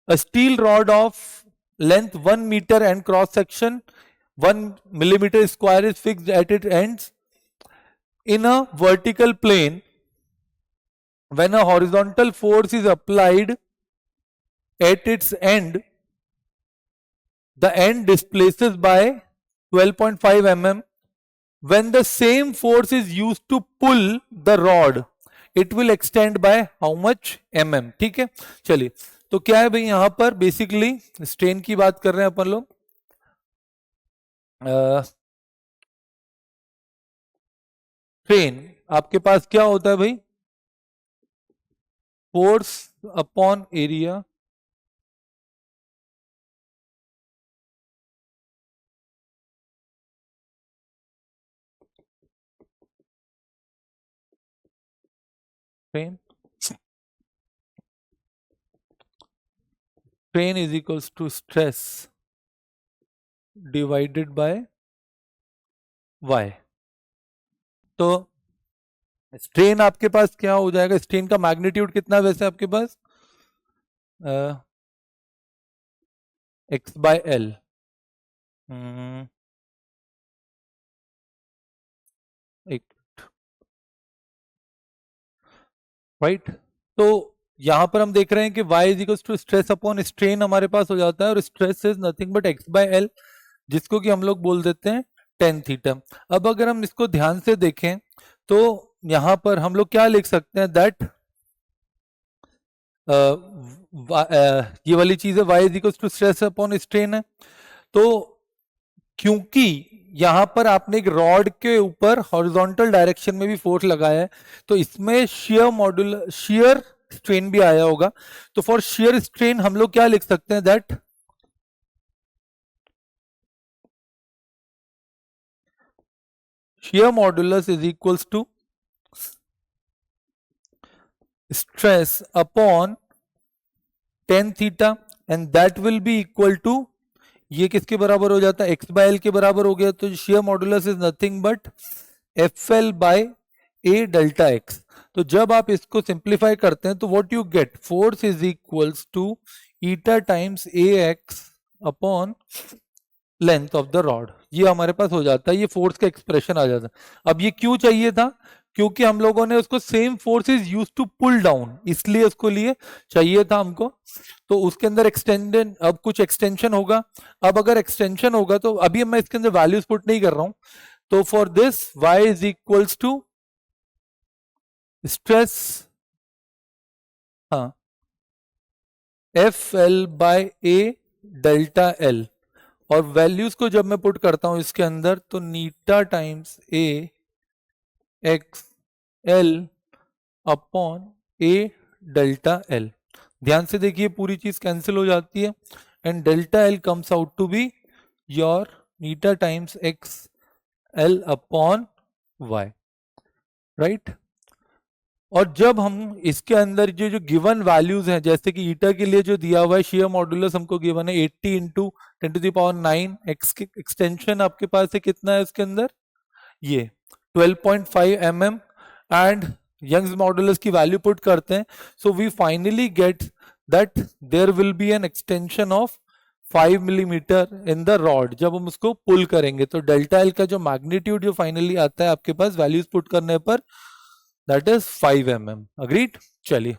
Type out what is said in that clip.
A steel rod of length 1 meter and cross section 1 millimeter square is fixed at its ends in a vertical plane. When a horizontal force is applied at its end, the end displaces by 12.5 mm. When the same force is used to pull the rod, it will extend by how much mm. ठीक है, चलिए तो क्या है भाई, यहां पर basically strain की बात कर रहे हैं अपन लोग. स्ट्रेन आपके पास क्या होता है भाई, force upon area strain is equals to stress divided by y. तो स्ट्रेन आपके पास क्या हो जाएगा, स्ट्रेन का मैग्नीट्यूड कितना वैसे आपके पास x बाय एल. राइट, तो यहां पर हम देख रहे हैं कि y is equal to stress upon strain हमारे पास हो जाता है, और stress is nothing but x by L, जिसको कि हम लोग बोल देते हैं टेन थीटा. अब अगर हम इसको ध्यान से देखें तो यहां पर हम लोग क्या लिख सकते हैं, दैट ये वाली चीज है y is equal to stress upon strain है. तो क्योंकि यहां पर आपने एक रॉड के ऊपर हॉरिजॉन्टल डायरेक्शन में भी फोर्स लगाया है, तो इसमें शियर स्ट्रेन भी आया होगा. तो फॉर शियर स्ट्रेन हम लोग क्या लिख सकते हैं, that shear modulus is equals to stress upon tan theta, and that will be equal to, ये किसके बराबर हो जाता है, x बाय एल के बराबर हो गया. तो shear modulus is nothing but FL by a delta x. तो जब आप इसको सिंप्लीफाई करते हैं तो what you get, force is equals to eta times ax upon length of the rod. ये हमारे पास हो जाता है, ये फोर्स का एक्सप्रेशन आ जाता है. अब ये क्यों चाहिए था, क्योंकि हम लोगों ने उसको same force is use to pull down, इसलिए उसको लिए चाहिए था हमको. तो उसके अंदर एक्सटेंडेड, अब कुछ एक्सटेंशन होगा. अब अगर एक्सटेंशन होगा तो अभी मैं इसके अंदर वैल्यूज पुट नहीं कर रहा हूं. तो for this y is equals to stress, हाँ, FL by a delta L, और वैल्यूज को जब मैं पुट करता हूं इसके अंदर तो नीटा times a x l upon a delta l. ध्यान से देखिए पूरी चीज कैंसिल हो जाती है, and delta l comes out to be your eta times x l upon y. Right, और जब हम इसके अंदर जो गिवन वैल्यूज हैं, जैसे कि ईटा के लिए जो दिया हुआ है शियर मॉड्यूलस हमको गिवन है 80 इंटू 10⁻⁹, एक्स के एक्सटेंशन आपके पास है कितना है उसके अंदर, ये 12.5 mm, एंड यंग्स मॉड्यूलस की वैल्यू पुट करते हैं. So we finally get that there will be an extension of 5 millimetre in the rod जब हम उसको पुल करेंगे. तो डेल्टा एल का जो मैग्नीट्यूड जो फाइनली आता है आपके पास वैल्यूज पुट करने पर, that is 5 mm. Agreed? चलिए